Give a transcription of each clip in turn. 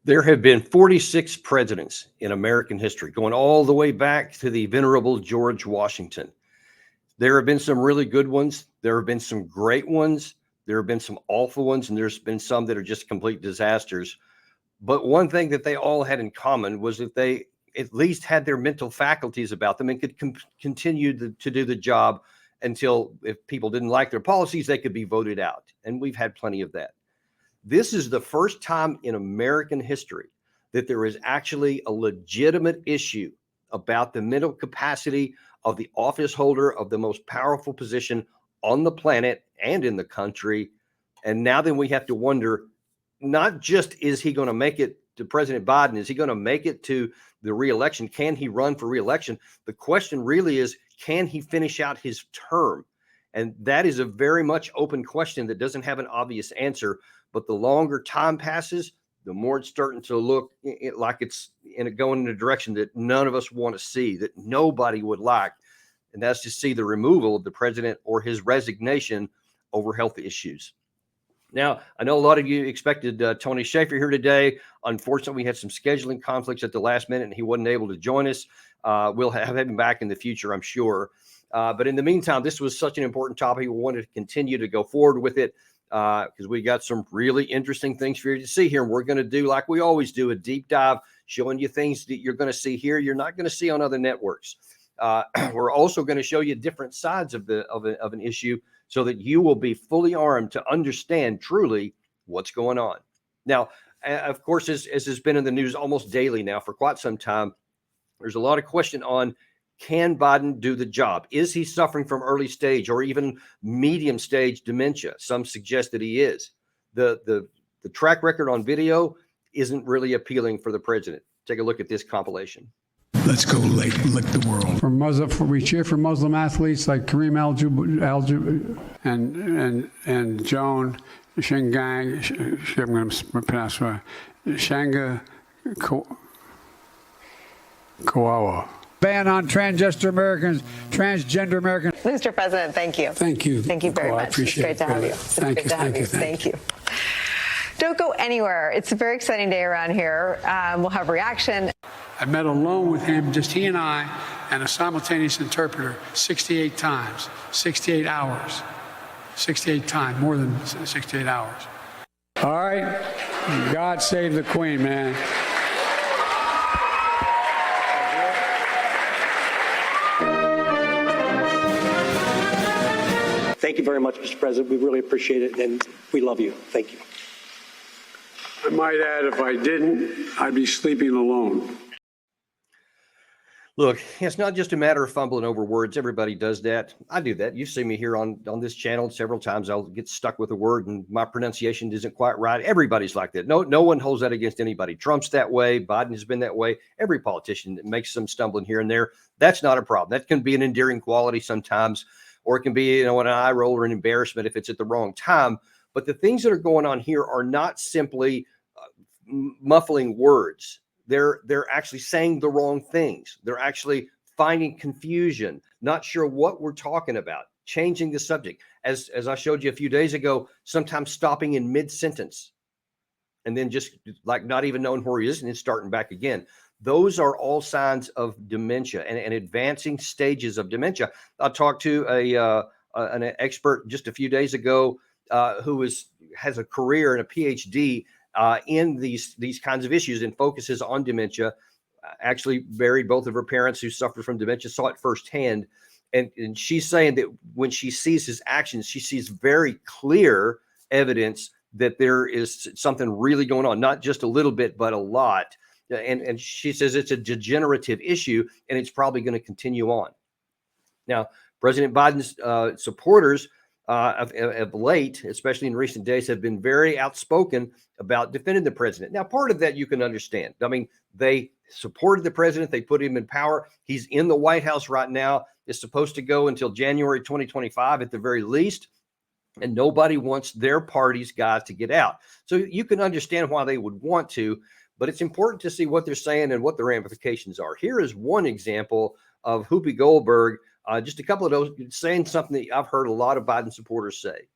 There have been 46 presidents in American history, going all the way back to the venerable George Washington. There have been some really good ones. There have been some great ones. There have been some awful ones, and there's been some that are just complete disasters. But one thing that they all had in common was that they at least had their mental faculties about them and could continue to do the job until, if people didn't like their policies, they could be voted out. And we've had plenty of that. This is the first time in American history that there is actually a legitimate issue about the mental capacity of the office holder of the most powerful position on the planet and in the country. And now then we have to wonder, not just is he going to make it to President Biden, is he going to make it to the reelection? Can he run for reelection? The question really is, can he finish out his term? And that is a very much open question that doesn't have an obvious answer. But the longer time passes, the more it's starting to look like it's going in a direction that none of us want to see, that nobody would like. And that's to see the removal of the president or his resignation over health issues. Now, I know a lot of you expected Tony Shaffer here today. Unfortunately, we had some scheduling conflicts at the last minute, and he wasn't able to join us. We'll have him back in the future, I'm sure. But in the meantime, this was such an important topic. We wanted to continue to go forward with it because we got some really interesting things for you to see here. And we're going to do, like we always do, a deep dive, showing you things that you're going to see here you're not going to see on other networks. We're also going to show you different sides of an issue so that you will be fully armed to understand truly what's going on. Now, of course, as has been in the news almost daily now for quite some time, there's a lot of question on, can Biden do the job? Is he suffering from early stage or even medium stage dementia? Some suggest that he is. The track record on video isn't really appealing for the president. Take a look at this compilation. Let's go lick the world. We cheer for Muslim athletes like Kareem and Joan Shingang. I'm going to pronounce it. Shanga Kawawa. Ban on transgender Americans. Mr. President, thank you. Thank you. Thank you very much. I appreciate it's great to have you. Thank you. Don't go anywhere. It's a very exciting day around here. We'll have reaction. I met alone with him, just he and I, and a simultaneous interpreter 68 times, 68 hours, 68 times, more than 68 hours. All right. God save the Queen, man. Thank you very much, Mr. President. We really appreciate it, and we love you. Thank you. I might add, if I didn't, I'd be sleeping alone. Look, it's not just a matter of fumbling over words. Everybody does that. I do that. You've seen me here on this channel several times. I'll get stuck with a word and my pronunciation isn't quite right. Everybody's like that. No one holds that against anybody. Trump's that way. Biden has been that way. Every politician that makes some stumbling here and there, that's not a problem. That can be an endearing quality sometimes, or it can be, an eye roll or an embarrassment if it's at the wrong time. But the things that are going on here are not simply muffling words. They're actually saying the wrong things. They're actually finding confusion, not sure what we're talking about, changing the subject. As I showed you a few days ago, sometimes stopping in mid-sentence and then just like not even knowing where he is and then starting back again. Those are all signs of dementia and advancing stages of dementia. I talked to an expert just a few days ago who has a career and a PhD in these kinds of issues and focuses on dementia. Actually buried both of her parents who suffered from dementia, saw it firsthand. And she's saying that when she sees his actions, she sees very clear evidence that there is something really going on, not just a little bit, but a lot. And she says it's a degenerative issue and it's probably going to continue on. Now, President Biden's supporters of late, especially in recent days, have been very outspoken about defending the president. Now, part of that you can understand. I mean, they supported the president. They put him in power. He's in the White House right now. It's supposed to go until January 2025 at the very least. And nobody wants their party's guys to get out. So you can understand why they would want to, but it's important to see what they're saying and what the ramifications are. Here is one example of Whoopi Goldberg, just a couple of those saying something that I've heard a lot of Biden supporters say.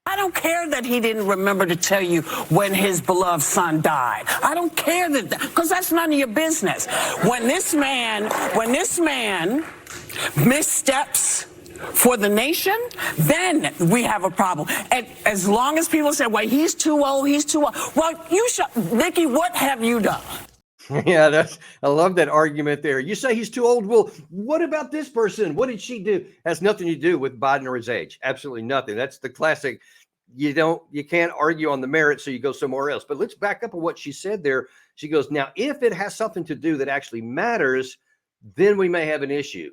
I don't care that he didn't remember to tell you when his beloved son died. I don't care because that's none of your business. When this man missteps for the nation, then we have a problem. And as long as people say, well, he's too old, well, Nikki, what have you done? Yeah, I love that argument there. You say he's too old. Well, what about this person? What did she do? Has nothing to do with Biden or his age. Absolutely nothing. That's the classic. You can't argue on the merits, so you go somewhere else. But let's back up on what she said there. She goes, now, if it has something to do that actually matters, then we may have an issue.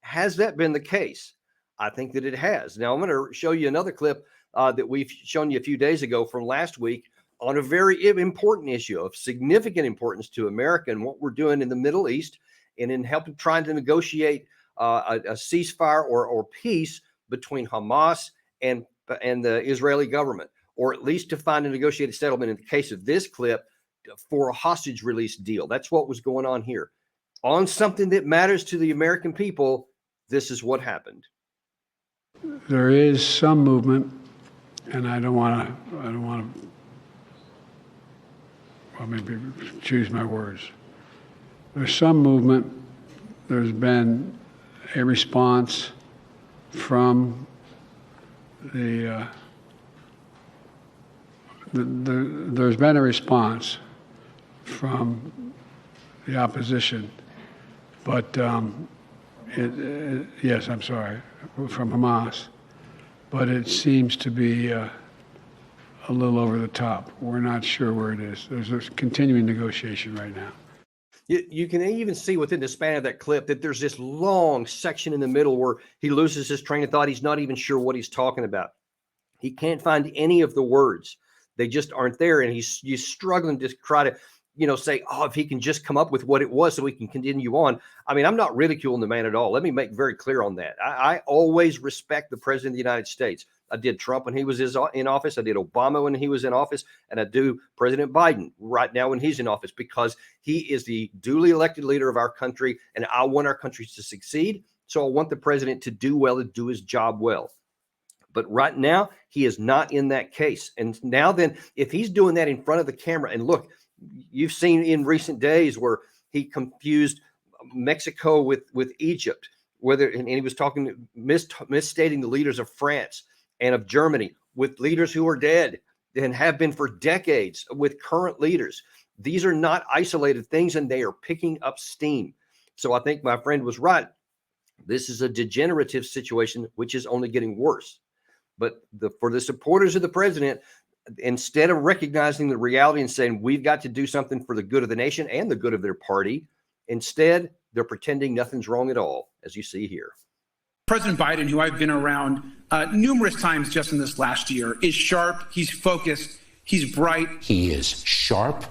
Has that been the case? I think that it has. Now, I'm going to show you another clip that we've shown you a few days ago from last week on a very important issue of significant importance to America and what we're doing in the Middle East and in helping trying to negotiate a ceasefire or peace between Hamas and the Israeli government, or at least to find a negotiated settlement in the case of this clip for a hostage release deal. That's what was going on here. On something that matters to the American people, this is what happened. There is some movement, and I don't want to, well, maybe choose my words. There's some movement. There's been a response from there's been a response from the opposition, but yes, I'm sorry, from Hamas, but it seems to be a little over the top. We're not sure where it is. There's a continuing negotiation right now. You can even see within the span of that clip that there's this long section in the middle where he loses his train of thought. He's not even sure what he's talking about. He can't find any of the words. They just aren't there. And he's struggling to try to, say, oh, if he can just come up with what it was so we can continue on. I mean, I'm not ridiculing the man at all. Let me make very clear on that. I always respect the president of the United States. I did Trump when he was in office. I did Obama when he was in office. And I do President Biden right now when he's in office, because he is the duly elected leader of our country. And I want our country to succeed. So I want the president to do well and do his job well. But right now, he is not in that case. And now then, if he's doing that in front of the camera, and look, you've seen in recent days where he confused Mexico with Egypt, and he was talking, misstating the leaders of France and of Germany with leaders who are dead and have been for decades with current leaders. These are not isolated things, and they are picking up steam. So I think my friend was right. This is a degenerative situation, which is only getting worse. But for the supporters of the president, instead of recognizing the reality and saying we've got to do something for the good of the nation and the good of their party, instead they're pretending nothing's wrong at all, as you see here. President Biden, who I've been around numerous times just in this last year, is sharp, he's focused, he's bright. He is sharp,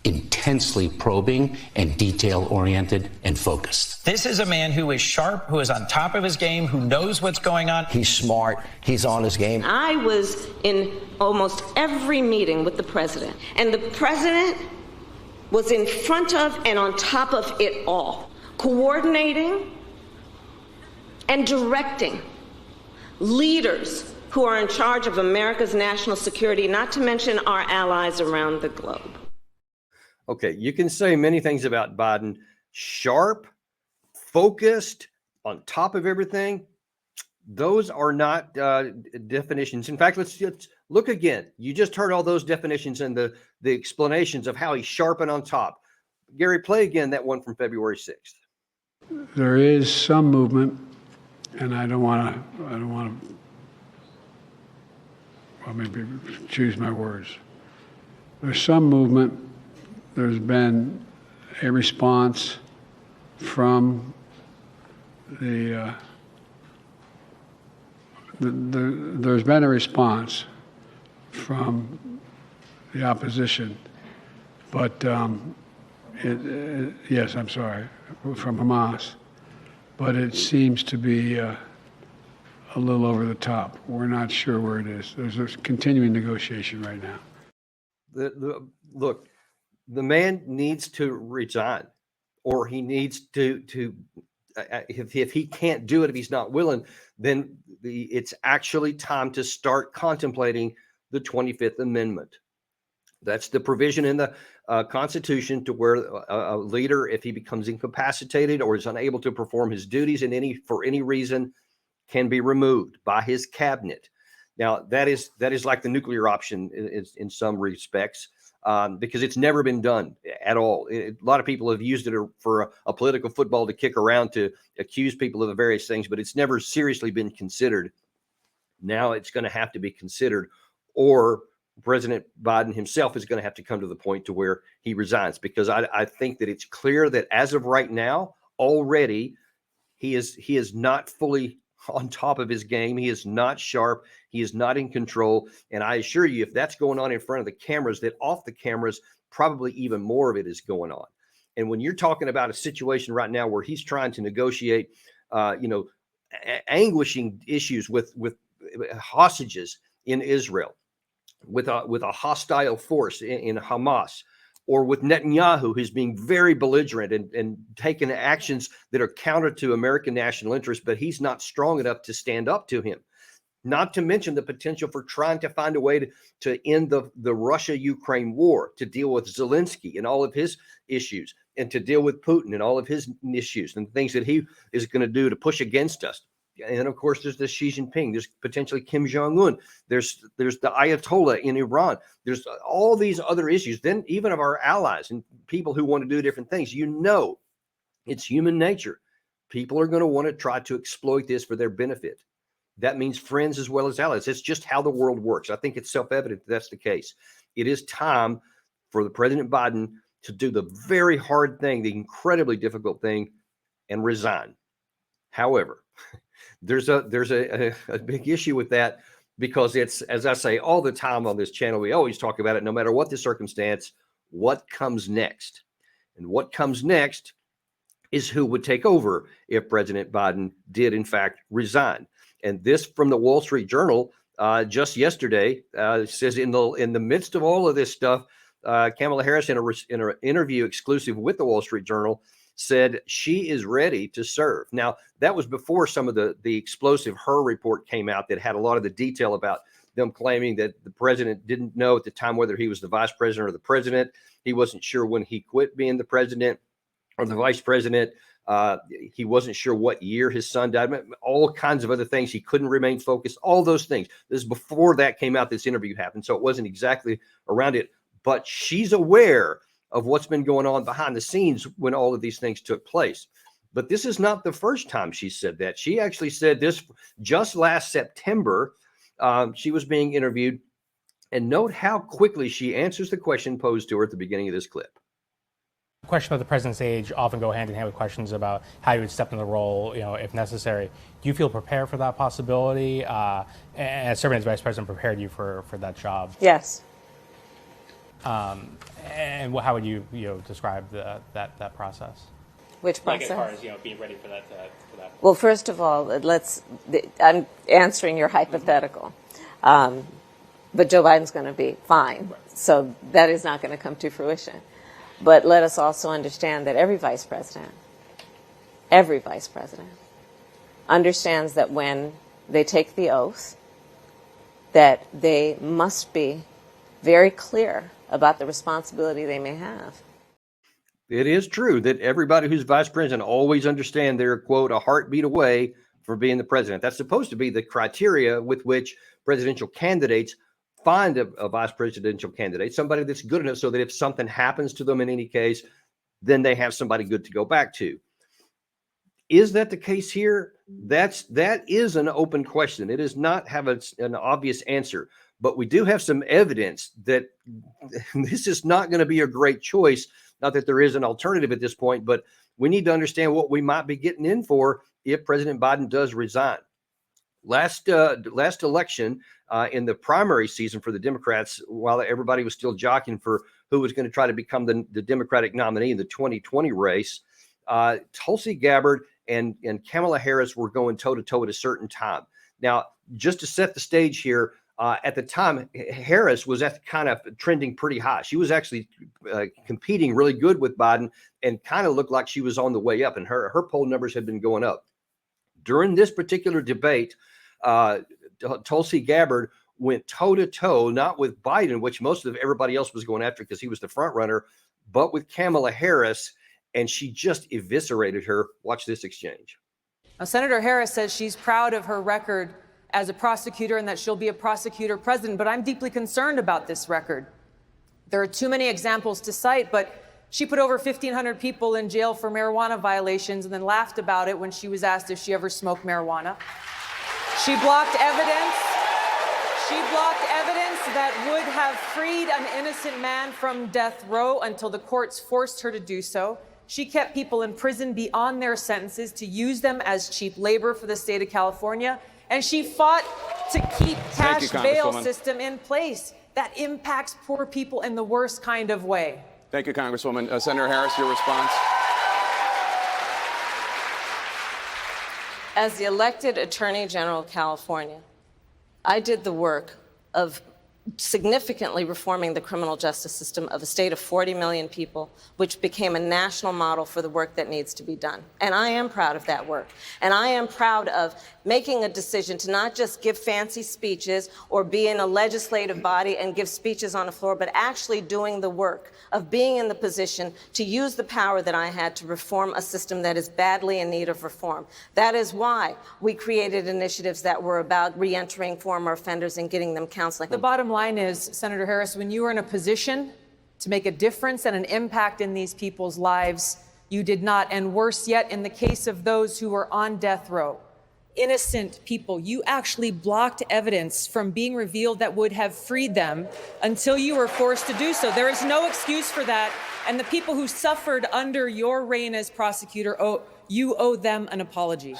intensely probing, and detail-oriented and focused. This is a man who is sharp, who is on top of his game, who knows what's going on. He's smart. He's on his game. I was in almost every meeting with the president, and the president was in front of and on top of it all, coordinating and directing leaders who are in charge of America's national security, not to mention our allies around the globe. Okay, you can say many things about Biden. Sharp, focused, on top of everything. Those are not definitions. In fact, let's look again. You just heard all those definitions and the explanations of how he's sharp and on top. Gary, play again that one from February 6th. There is some movement, and I don't want to, well, maybe choose my words. There's some movement. There's been a response from there's been a response from the opposition, but yes, I'm sorry, from Hamas, but it seems to be a little over the top. We're not sure where it is. There's a continuing negotiation right now. Look, the man needs to resign, or he needs to if he can't do it, if he's not willing, then it's actually time to start contemplating the 25th Amendment. That's the provision in the Constitution to where a leader, if he becomes incapacitated or is unable to perform his duties for any reason, can be removed by his cabinet. Now, that is like the nuclear option in some respects, because it's never been done at all. A lot of people have used it for a political football to kick around to accuse people of the various things, but it's never seriously been considered. Now it's going to have to be considered, or President Biden himself is going to have to come to the point to where he resigns, because I think that it's clear that as of right now, already he is not fully on top of his game. He is not sharp. He is not in control. And I assure you, if that's going on in front of the cameras, that off the cameras, probably even more of it is going on. And when you're talking about a situation right now where he's trying to negotiate, anguishing issues with hostages in Israel, with a hostile force in Hamas, or with Netanyahu, who's being very belligerent and taking actions that are counter to American national interests, but he's not strong enough to stand up to him. Not to mention the potential for trying to find a way to end the Russia-Ukraine war, to deal with Zelensky and all of his issues, and to deal with Putin and all of his issues and things that he is going to do to push against us. And of course, there's the Xi Jinping. There's potentially Kim Jong-un. There's the Ayatollah in Iran. There's all these other issues. Then even of our allies and people who want to do different things. It's human nature. People are going to want to try to exploit this for their benefit. That means friends as well as allies. It's just how the world works. I think it's self-evident that's the case. It is time for the President Biden to do the very hard thing, the incredibly difficult thing, and resign. However, there's a big issue with that, because it's, as I say all the time on this channel, we always talk about it, no matter what the circumstance, what comes next. And what comes next is who would take over if President Biden did in fact resign. And this from the Wall Street Journal just yesterday says in the midst of all of this stuff, Kamala Harris in an interview exclusive with the Wall Street Journal said she is ready to serve. Now, that was before some of the explosive Her report came out that had a lot of the detail about them claiming that the president didn't know at the time whether he was the vice president or the president. He wasn't sure when he quit being the president or the vice president. He wasn't sure what year his son died. All kinds of other things. He couldn't remain focused. All those things. This is before that came out, this interview happened. So it wasn't exactly around it. But she's aware of what's been going on behind the scenes when all of these things took place. But this is not the first time she said that. She actually said this just last September. She was being interviewed, and note how quickly she answers the question posed to her at the beginning of this clip. Questions about the president's age often go hand in hand with questions about how you would step in the role, if necessary. Do you feel prepared for that possibility? And serving as vice president prepared you for that job? Yes. And how would you describe that process? Which process? Like as far as being ready for that. Well, first of all, I'm answering your hypothetical, but Joe Biden's going to be fine, so that is not going to come to fruition. But let us also understand that every vice president understands that when they take the oath, that they must be very clear about the responsibility they may have. It is true that everybody who's vice president always understand they're, quote, a heartbeat away from being the president. That's supposed to be the criteria with which presidential candidates find a vice presidential candidate, somebody that's good enough so that if something happens to them in any case, then they have somebody good to go back to. Is that the case here? That is an open question. It does not have an obvious answer, but we do have some evidence that this is not going to be a great choice. Not that there is an alternative at this point, but we need to understand what we might be getting in for if President Biden does resign. Last election, in the primary season for the Democrats, while everybody was still jockeying for who was going to try to become the Democratic nominee in the 2020 race, Tulsi Gabbard and Kamala Harris were going toe-to-toe at a certain time. Now, just to set the stage here, At the time, Harris was at kind of trending pretty high. She was actually competing really good with Biden and kind of looked like she was on the way up, and her poll numbers had been going up. During this particular debate, Tulsi Gabbard went toe-to-toe, not with Biden, which most of everybody else was going after because he was the front runner, but with Kamala Harris, and she just eviscerated her. Watch this exchange. Now, Senator Harris says she's proud of her record as a prosecutor and that she'll be a prosecutor president, but I'm deeply concerned about this record. There are too many examples to cite, but she put over 1,500 people in jail for marijuana violations and then laughed about it when she was asked if she ever smoked marijuana. She blocked evidence. She blocked evidence that would have freed an innocent man from death row until the courts forced her to do so. She kept people in prison beyond their sentences to use them as cheap labor for the state of California. And she fought to keep cash bail system in place that impacts poor people in the worst kind of way. Thank you, Congresswoman. Senator Harris, your response. As the elected Attorney General of California, I did the work of significantly reforming the criminal justice system of a state of 40 million people, which became a national model for the work that needs to be done. And I am proud of that work. And I am proud of making a decision to not just give fancy speeches or be in a legislative body and give speeches on the floor, but actually doing the work of being in the position to use the power that I had to reform a system that is badly in need of reform. That is why we created initiatives that were about reentering former offenders and getting them counseling. The bottom line is, Senator Harris, when you were in a position to make a difference and an impact in these people's lives, you did not. And worse yet, in the case of those who were on death row, innocent people, you actually blocked evidence from being revealed that would have freed them until you were forced to do so. There is no excuse for that. And the people who suffered under your reign as prosecutor, you owe them an apology.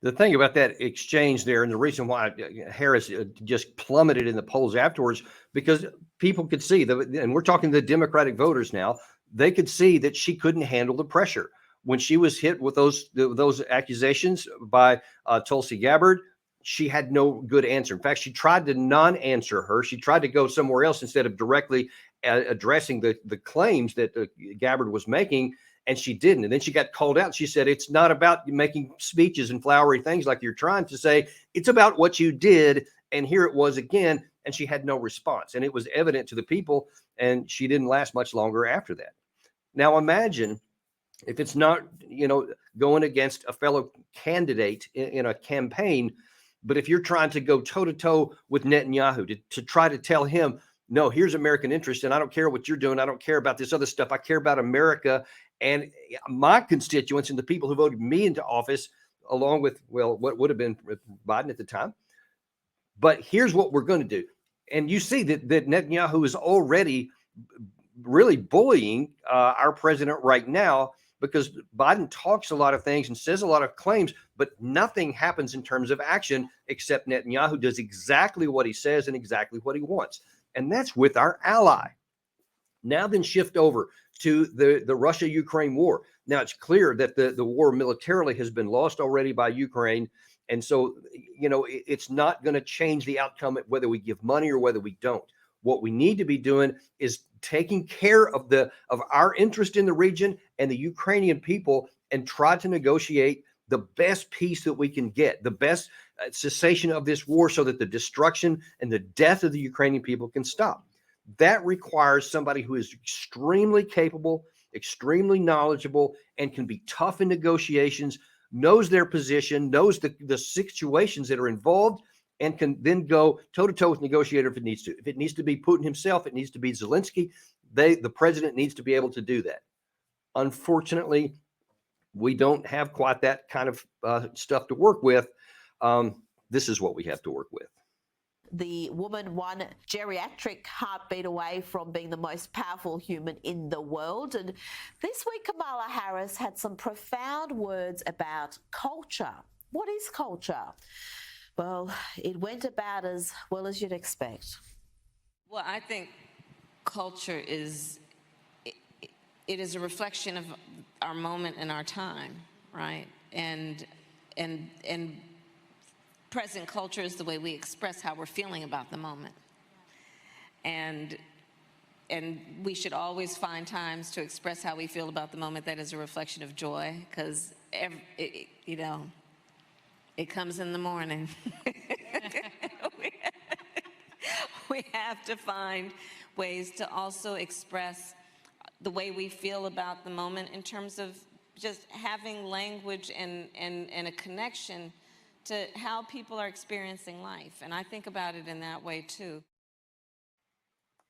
The thing about that exchange there, and the reason why Harris just plummeted in the polls afterwards, because people could see, and we're talking to the Democratic voters now, they could see that she couldn't handle the pressure. When she was hit with those accusations by Tulsi Gabbard, she had no good answer. In fact, she tried to non-answer her. She tried to go somewhere else instead of directly addressing the claims that Gabbard was making, and she didn't. And then she got called out. She said, it's not about making speeches and flowery things like you're trying to say. It's about what you did. And here it was again, and she had no response. And it was evident to the people, and she didn't last much longer after that. Now imagine if it's not, going against a fellow candidate in a campaign, but if you're trying to go toe-to-toe with Netanyahu to try to tell him, no, here's American interest, and I don't care what you're doing. I don't care about this other stuff. I care about America and my constituents and the people who voted me into office, along with, what would have been Biden at the time. But here's what we're going to do. And you see that Netanyahu is already really bullying our president right now, because Biden talks a lot of things and says a lot of claims, but nothing happens in terms of action, except Netanyahu does exactly what he says and exactly what he wants. And that's with our ally. Now then shift over to the Russia-Ukraine war. Now it's clear that the war militarily has been lost already by Ukraine. And so, it's not going to change the outcome whether we give money or whether we don't. What we need to be doing is taking care of our interest in the region and the Ukrainian people, and try to negotiate the best peace that we can get, the best cessation of this war, so that the destruction and the death of the Ukrainian people can stop. That requires somebody who is extremely capable, extremely knowledgeable, and can be tough in negotiations, knows their position, knows the situations that are involved, and can then go toe-to-toe with negotiator if it needs to. If it needs to be Putin himself, it needs to be Zelensky. The president needs to be able to do that. Unfortunately, we don't have quite that kind of stuff to work with. This is what we have to work with. The woman one geriatric heartbeat away from being the most powerful human in the world. And this week, Kamala Harris had some profound words about culture. What is culture? Well, it went about as well as you'd expect. Well, I think culture is a reflection of our moment and our time, right? And present culture is the way we express how we're feeling about the moment. And we should always find times to express how we feel about the moment that is a reflection of joy, because you know, it comes in the morning. We have to find ways to also express the way we feel about the moment in terms of just having language and a connection to how people are experiencing life. And I think about it in that way too.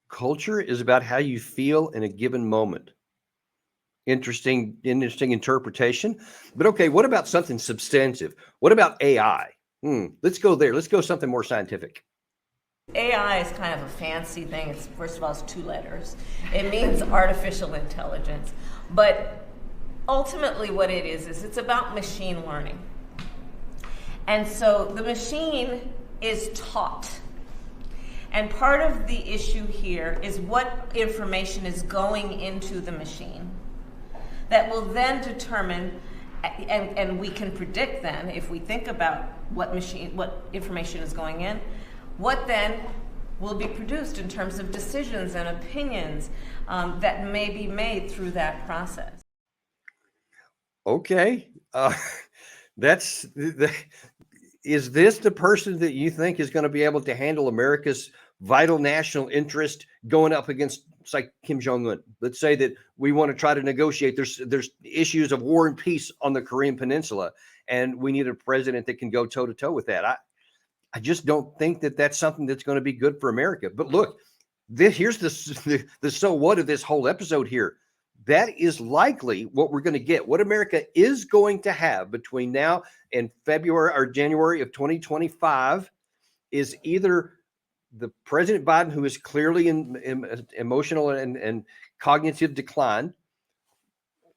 Culture is about how you feel in a given moment. Interesting interpretation. But okay, what about something substantive? What about AI? Let's go there. Let's go something more scientific. AI is kind of a fancy thing. It's, first of all, it's 2 letters. It means artificial intelligence. But ultimately what it is it's about machine learning. And so the machine is taught. And part of the issue here is what information is going into the machine that will then determine, and we can predict then, if we think about what information is going in, what then will be produced in terms of decisions and opinions that may be made through that process. Okay. Is this the person that you think is going to be able to handle America's vital national interest going up against, say, Kim Jong-un? Let's say that we want to try to negotiate. There's issues of war and peace on the Korean Peninsula, and we need a president that can go toe-to-toe with that. I just don't think that that's something that's going to be good for America. But look, here's the so what of this whole episode here. That is likely what we're going to get. What America is going to have between now and February or January of 2025 is either the President Biden, who is clearly in emotional and cognitive decline,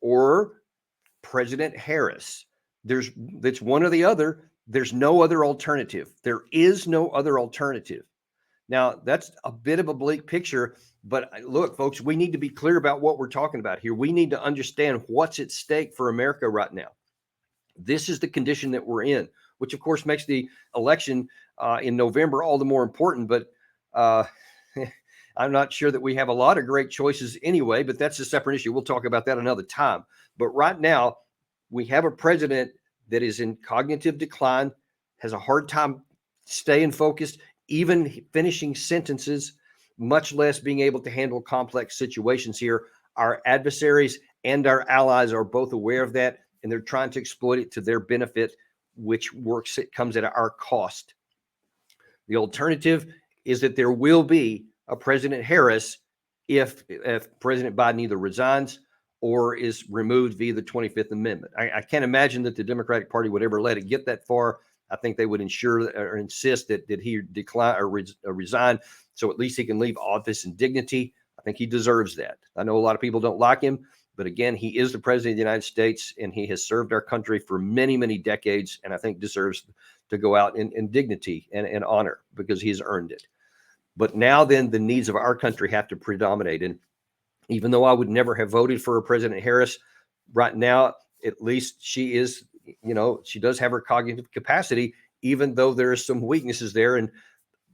or President Harris. It's one or the other. There's no other alternative. There is no other alternative. Now, that's a bit of a bleak picture, but look, folks, we need to be clear about what we're talking about here. We need to understand what's at stake for America right now. This is the condition that we're in, which of course makes the election in November all the more important. But I'm not sure that we have a lot of great choices anyway, but that's a separate issue. We'll talk about that another time. But right now, we have a president that is in cognitive decline, has a hard time staying focused, even finishing sentences, much less being able to handle complex situations here. Our adversaries and our allies are both aware of that, and they're trying to exploit it to their benefit, which comes at our cost. The alternative is that there will be a President Harris if President Biden either resigns or is removed via the 25th Amendment. I can't imagine that the Democratic Party would ever let it get that far. I think they would ensure or insist that he decline or resign, so at least he can leave office in dignity. I think he deserves that. I know a lot of people don't like him, but again, he is the president of the United States, and he has served our country for many, many decades, and I think deserves to go out in dignity and honor because he's earned it. But now then the needs of our country have to predominate. And even though I would never have voted for President Harris, right now, at least she is, she does have her cognitive capacity, even though there are some weaknesses there. And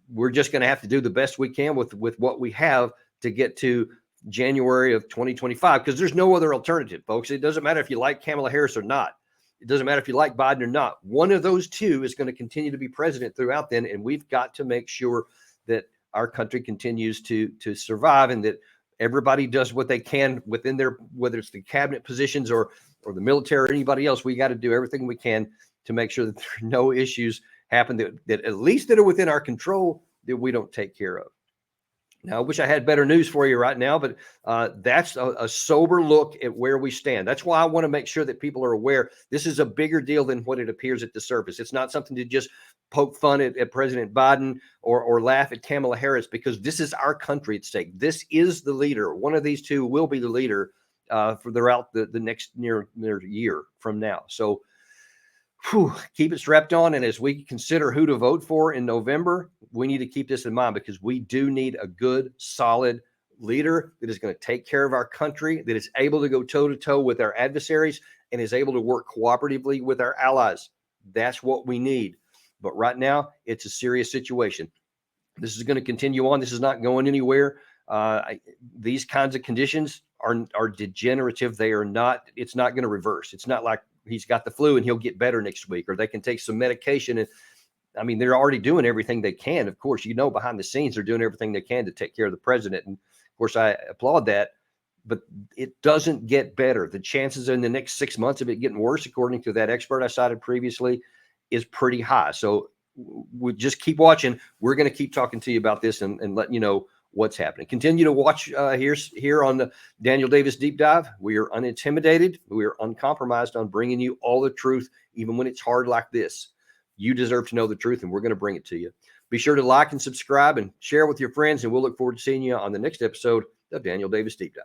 we're just going to have to do the best we can with what we have to get to January of 2025, because there's no other alternative, folks. It doesn't matter if you like Kamala Harris or not. It doesn't matter if you like Biden or not. One of those two is going to continue to be president throughout then. And we've got to make sure that our country continues to survive, and that everybody does what they can within their, whether it's the cabinet positions or the military or anybody else. We got to do everything we can to make sure that there are no issues happen that at least that are within our control that we don't take care of. Now, I wish I had better news for you right now, but that's a sober look at where we stand. That's why I want to make sure that people are aware this is a bigger deal than what it appears at the surface. It's not something to just poke fun at President Biden or laugh at Kamala Harris, because this is our country at stake. This is the leader. One of these two will be the leader for throughout the next near year from now. So keep it strapped on. And as we consider who to vote for in November, we need to keep this in mind, because we do need a good, solid leader that is going to take care of our country, that is able to go toe-to-toe with our adversaries, and is able to work cooperatively with our allies. That's what we need. But right now, it's a serious situation. This is going to continue on. This is not going anywhere. These kinds of conditions are degenerative. They are not. It's not going to reverse. It's not like he's got the flu and he'll get better next week, or they can take some medication. And I mean, they're already doing everything they can. Of course, behind the scenes, they're doing everything they can to take care of the president. And of course, I applaud that. But it doesn't get better. The chances in the next 6 months of it getting worse, according to that expert I cited previously, is pretty high. So we just keep watching. We're going to keep talking to you about this and letting you know what's happening. Continue to watch here on the Daniel Davis Deep Dive. We are unintimidated. We are uncompromised on bringing you all the truth, even when it's hard like this. You deserve to know the truth, and we're going to bring it to you. Be sure to like and subscribe and share with your friends, and we'll look forward to seeing you on the next episode of Daniel Davis Deep Dive.